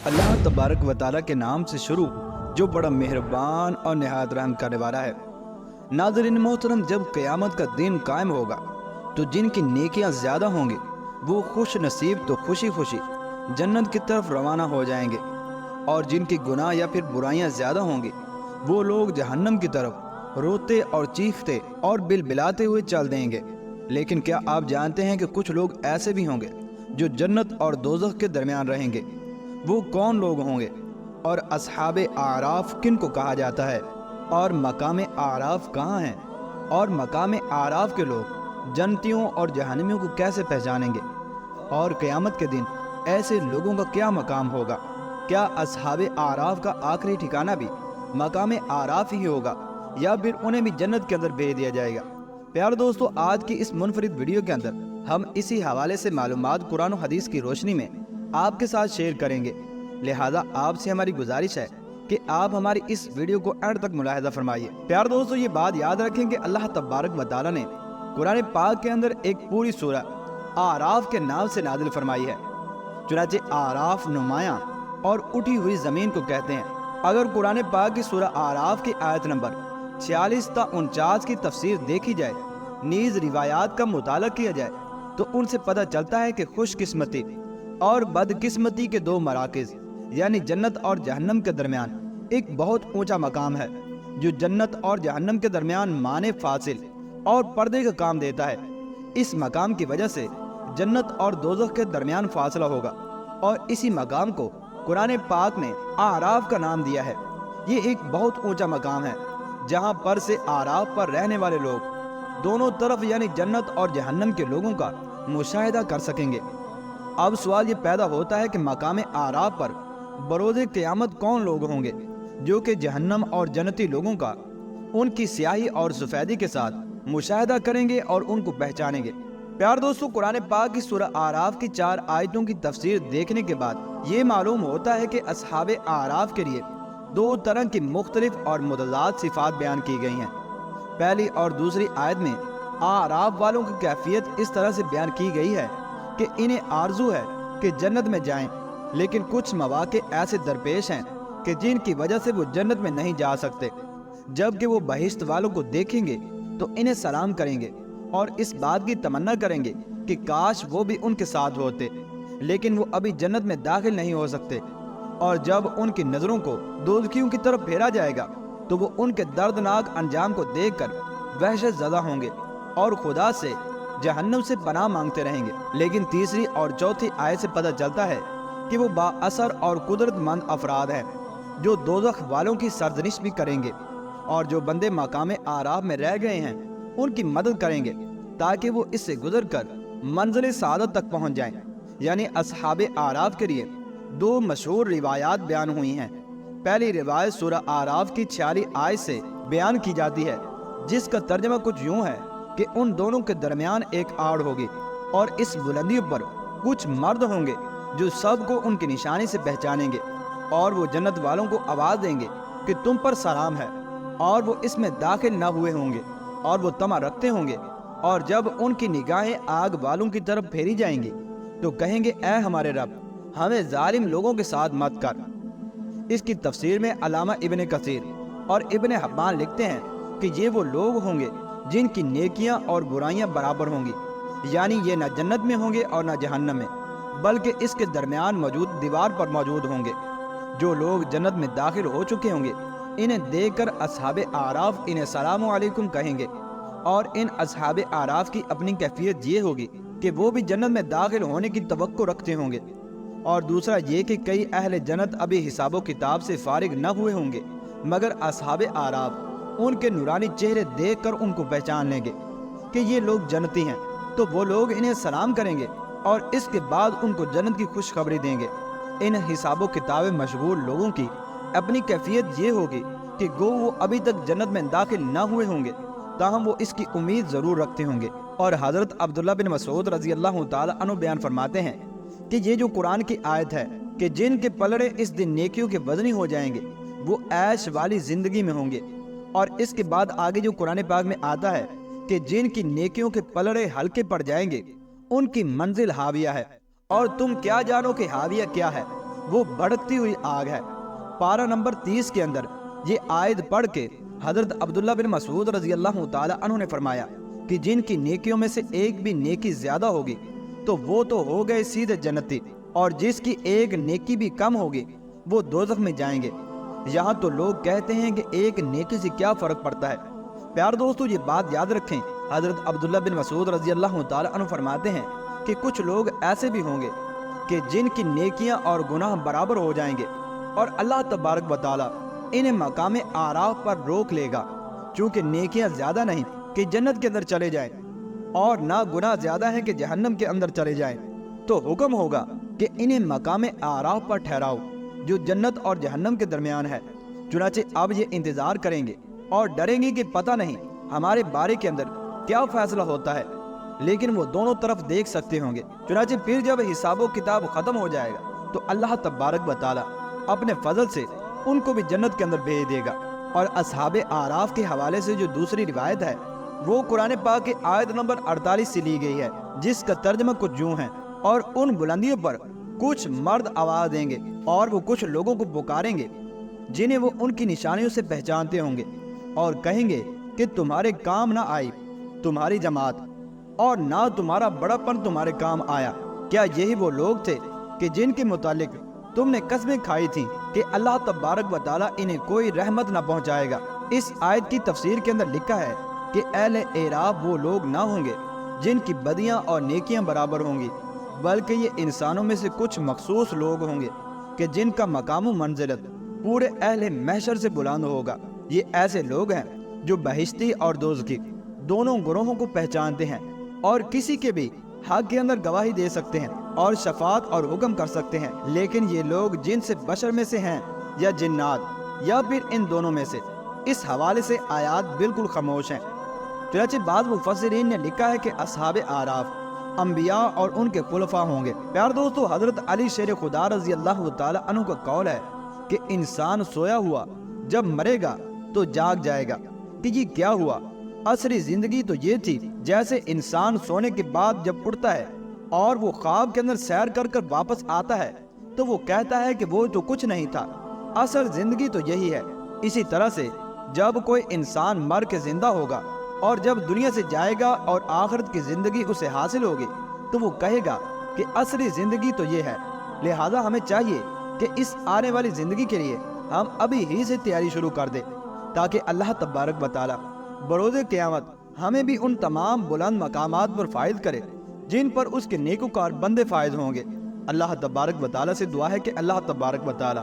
अल्लाह तबारक व ताला के नाम से शुरू जो बड़ा मेहरबान और निहायत रहम करने वाला है। नाज़रीन मोहतरम, जब क़यामत का दिन कायम होगा तो जिनकी नेकियां ज़्यादा होंगी वो खुश नसीब तो खुशी खुशी जन्नत की तरफ रवाना हो जाएंगे, और जिनकी गुनाह या फिर बुराइयां ज़्यादा होंगी वो लोग जहन्नम की तरफ रोते और चीखते और बिलबिलाते हुए चल देंगे। लेकिन क्या आप जानते हैं कि कुछ लोग ऐसे भी होंगे जो जन्नत और दोज़ख के दरमियान रहेंगे? वो कौन लोग होंगे और अस्हाबे आराफ किन को कहा जाता है, और मकाम आराफ कहाँ हैं, और मकाम आराफ के लोग जन्नतियों और जहन्नमियों को कैसे पहचानेंगे, और क़यामत के दिन ऐसे लोगों का क्या मकाम होगा? क्या अस्हाबे आराफ का आखिरी ठिकाना भी मकाम आराफ ही होगा या फिर उन्हें भी जन्नत के अंदर भेज दिया जाएगा? प्यारे दोस्तों, आज की इस मुनफरिद वीडियो के अंदर हम इसी हवाले से मालूमात कुरान और हदीस की रोशनी में आपके साथ शेयर करेंगे। लिहाजा आपसे हमारी गुजारिश है कि आप हमारी इस वीडियो को एंड तक मुलाहिजा फरमाइए। प्यारे दोस्तों, ये बात याद रखें कि अल्लाह तबारक व तआला ने कुरान पाक के अंदर एक पूरी सूरह आराफ के नाम से नाजिल फरमाई है। चुनांचे आराफ नुमायां और उठी हुई ज़मीन को कहते हैं। अगर कुरान पाक की सूरह आराफ की आयत नंबर 46 ता 49 की तफसीर देखी जाए, नीज रिवायात का मुताला किया जाए, तो उनसे पता चलता है कि खुशकिस्मती और बदकिस्मती के दो मराकिज़ यानी जन्नत और जहन्नम के दरमियान एक बहुत ऊंचा मकाम है जो जन्नत और जहन्नम के दरमियान माने फासिल और पर्दे का काम देता है। इस मकाम की वजह से जन्नत और दोज़ख के दरमियान फासला होगा, और इसी मकाम को कुरान पाक ने आराफ का नाम दिया है। ये एक बहुत ऊंचा मकाम है जहां पर से आराफ पर रहने वाले लोग दोनों तरफ यानी जन्नत और जहन्नम के लोगों का मुशाहिदा कर सकेंगे। अब सवाल ये पैदा होता है कि मकाम आराफ पर बरोज़े क़यामत कौन लोग होंगे जो कि जहन्नम और जन्नती लोगों का उनकी स्याही और सफ़ेदी के साथ मुशाहिदा करेंगे और उनको पहचानेंगे। प्यार दोस्तों, कुरान पाक की सूरह आराफ की 4 आयतों की तफसीर देखने के बाद ये मालूम होता है कि अस्हाबे आराफ के लिए 2 तरह की मुख्तलिफ और मुतज़ाद सिफ़ात बयान की गई हैं। पहली और दूसरी आयत में आराफ वालों की कैफियत इस तरह से बयान की गई है कि इन्हें आरजू है कि जन्नत में जाएं, लेकिन कुछ मौक़े ऐसे दरपेश हैं कि जिनकी वजह से वो जन्नत में नहीं जा सकते। जबकि वो बहिश्त वालों को देखेंगे तो इन्हें सलाम करेंगे और इस बात की तमन्ना करेंगे कि काश वो भी उनके साथ होते, लेकिन वो अभी जन्नत में दाखिल नहीं हो सकते। और जब उनकी नज़रों को दोज़खियों की तरफ फेरा जाएगा तो वो उनके दर्दनाक अंजाम को देखकर वहशत ज़दा होंगे और खुदा से जहन्नम से पनाह मांगते रहेंगे। लेकिन तीसरी और चौथी आयत से पता चलता है कि वो बाअसर और कुदरतमंद अफराद हैं जो दोज़ख वालों की सरजनिश भी करेंगे, और जो बंदे मकाम आराफ में रह गए हैं उनकी मदद करेंगे ताकि वो इससे गुजर कर मंजिल सादत तक पहुँच जाएं। यानी अस्हाबे आराफ के लिए 2 मशहूर रिवायात बयान हुई हैं। पहली रिवायत सूरह आराफ की 46 आयत से बयान की जाती है, जिसका तर्जमा कुछ यूँ है कि उन दोनों के दरमियान एक आड़ होगी और इस बुलंदी पर कुछ मर्द होंगे जो सबको उनकी निशानी से पहचानेंगे, और वो जन्नत वालों को आवाज़ देंगे कि तुम पर सलाम है, और वो इसमें दाखिल न हुए होंगे और वो तमा रखते होंगे। और जब उनकी निगाहें आग वालों की तरफ फेरी जाएंगी तो कहेंगे, ऐ हमारे रब, हमें जालिम लोगों के साथ मत कर। इसकी तफसीर में अल्लामा इब्न कसीर और इब्न हब्बान लिखते हैं कि ये वो लोग होंगे जिनकी नेकियां और बुराइयां बराबर होंगी, यानी ये न जन्नत में होंगे और न जहन्नम में, बल्कि इसके दरमियान मौजूद दीवार पर मौजूद होंगे। जो लोग जन्नत में दाखिल हो चुके होंगे इन्हें देखकर अस्हाबे आराफ इन्हें सलाम अलैकुम कहेंगे, और इन अस्हाबे आराफ की अपनी कैफियत ये होगी कि वो भी जन्नत में दाखिल होने की तवक्को रखते होंगे। और दूसरा ये कि कई अहले जन्नत अभी हिसाबो किताब से फारिग न हुए होंगे, मगर अस्हाबे आराफ उनके नूरानी चेहरे देखकर उनको पहचान लेंगे कि ये लोग जन्नती हैं, तो वो लोग इन्हें सलाम करेंगे और इसके बाद उनको जन्नत की खुशखबरी देंगे। इन हिसाबो किताब मशगूल लोगों की अपनी कैफियत ये होगी कि गो वो अभी तक जन्नत में दाखिल न हुए होंगे, ताहम वो इसकी उम्मीद ज़रूर रखते होंगे। और हज़रत अब्दुल्लाह बिन मसूद रज़ी अल्लाह ताला अन्हु बयान फरमाते हैं कि ये जो कुरान की आयत है कि जिनके पलड़े इस दिन नेकियों के वज़नी हो जाएंगे वो ऐश वाली ज़िंदगी में होंगे, और इसके बाद आगे जो कुरान पाक में आता है कि जिनकी नेकियों के पलड़े हल्के पड़ जाएंगे उनकी मंजिल हाविया है। और तुम क्या जानो कि हाविया क्या है, وہ بھڑکتی ہوئی آگ ہے۔ پارہ نمبر 30 کے اندر یہ آیت پڑھ کے حضرت عبداللہ بن مسعود رضی اللہ تعالی عنہ نے فرمایا کہ جن کی نیکیوں میں سے ایک بھی نیکی زیادہ ہوگی تو وہ تو ہو گئے سیدھے جنتی، اور جس کی ایک نیکی بھی کم ہوگی وہ دوزخ میں جائیں گے۔ یہاں تو لوگ کہتے ہیں کہ ایک نیکی سے کیا فرق پڑتا ہے۔ پیار دوستو، یہ بات یاد رکھیں، حضرت عبداللہ بن مسعود رضی اللہ تعالی عنہ فرماتے ہیں کہ کچھ لوگ ایسے بھی ہوں گے کہ جن کی نیکیاں اور گناہ برابر ہو جائیں گے، اور اللہ تبارک و تعالی انہیں مقام اعراف پر روک لے گا، چونکہ نیکیاں زیادہ نہیں کہ جنت کے اندر چلے جائیں، اور نہ گناہ زیادہ ہیں کہ جہنم کے اندر چلے جائیں، تو حکم ہوگا کہ انہیں مقام اعراف پر ٹھہراؤ جو جنت اور جہنم کے درمیان ہے۔ چنانچہ اب یہ انتظار کریں گے اور ڈریں گے کہ پتہ نہیں ہمارے بارے کے اندر کیا فیصلہ ہوتا ہے، لیکن وہ دونوں طرف دیکھ سکتے ہوں گے۔ چنانچہ پھر جب حساب و کتاب ختم ہو جائے گا تو اللہ تبارک و تعالی اپنے فضل سے ان کو بھی جنت کے اندر بھیج دے گا۔ اور اصحاب اعراف کے حوالے سے جو دوسری روایت ہے وہ قرآن پاک کے آیت نمبر 48 سے لی گئی ہے، جس کا ترجمہ کچھ یوں ہے: اور ان بلندیوں پر کچھ مرد آواز دیں گے اور وہ کچھ لوگوں کو پکاریں گے جنہیں وہ ان کی نشانیوں سے پہچانتے ہوں گے، اور کہیں گے کہ تمہارے کام نہ آئی تمہاری جماعت، اور نہ تمہارا بڑا پن تمہارے کام آیا۔ کیا یہی وہ لوگ تھے کہ جن کے متعلق تم نے قسمیں کھائی تھیں کہ اللہ تبارک و تعالیٰ انہیں کوئی رحمت نہ پہنچائے گا؟ اس آیت کی تفسیر کے اندر لکھا ہے کہ اہل اعراف وہ لوگ نہ ہوں گے جن کی بدیاں اور نیکیاں برابر ہوں گی، بلکہ یہ انسانوں میں سے کچھ مخصوص لوگ ہوں گے کہ جن کا مقام و منزلت پورے اہل محشر سے بلند ہوگا۔ یہ ایسے لوگ ہیں جو بہشتی اور دوزخی دونوں گروہوں کو پہچانتے ہیں، اور کسی کے بھی حق کے اندر گواہی دے سکتے ہیں اور شفاعت اور حکم کر سکتے ہیں، لیکن یہ لوگ جن سے بشر میں سے ہیں یا جنات یا پھر ان دونوں میں سے، اس حوالے سے آیات بالکل خاموش ہیں۔ چنانچہ بعض مفسرین نے لکھا ہے کہ اصحاب اعراف انبیاء اور ان کے خلفاء ہوں گے۔ پیار دوستو، حضرت علی شیر خدا رضی اللہ تعالی عنہ کا قول ہے کہ انسان سویا ہوا جب مرے گا تو جاگ جائے گا۔ کہ یہ کیا ہوا؟ اصلی زندگی تو یہ تھی جیسے انسان سونے کے بعد جب اٹھتا ہے اور وہ خواب کے اندر سیر کر کر واپس آتا ہے تو وہ کہتا ہے کہ وہ تو کچھ نہیں تھا، اصل زندگی تو یہی ہے۔ اسی طرح سے جب کوئی انسان مر کے زندہ ہوگا اور جب دنیا سے جائے گا اور آخرت کی زندگی اسے حاصل ہوگی تو وہ کہے گا کہ اصلی زندگی تو یہ ہے۔ لہذا ہمیں چاہیے کہ اس آنے والی زندگی کے لیے ہم ابھی ہی سے تیاری شروع کر دیں، تاکہ اللہ تبارک و تعالی بروز قیامت ہمیں بھی ان تمام بلند مقامات پر فائز کرے جن پر اس کے نیکوکار بندے فائز ہوں گے۔ اللہ تبارک و تعالی سے دعا ہے کہ اللہ تبارک و تعالی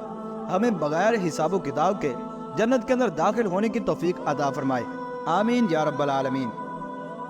ہمیں بغیر حساب و کتاب کے جنت کے اندر داخل ہونے کی توفیق عطا فرمائے۔ آمین یا رب العالمین۔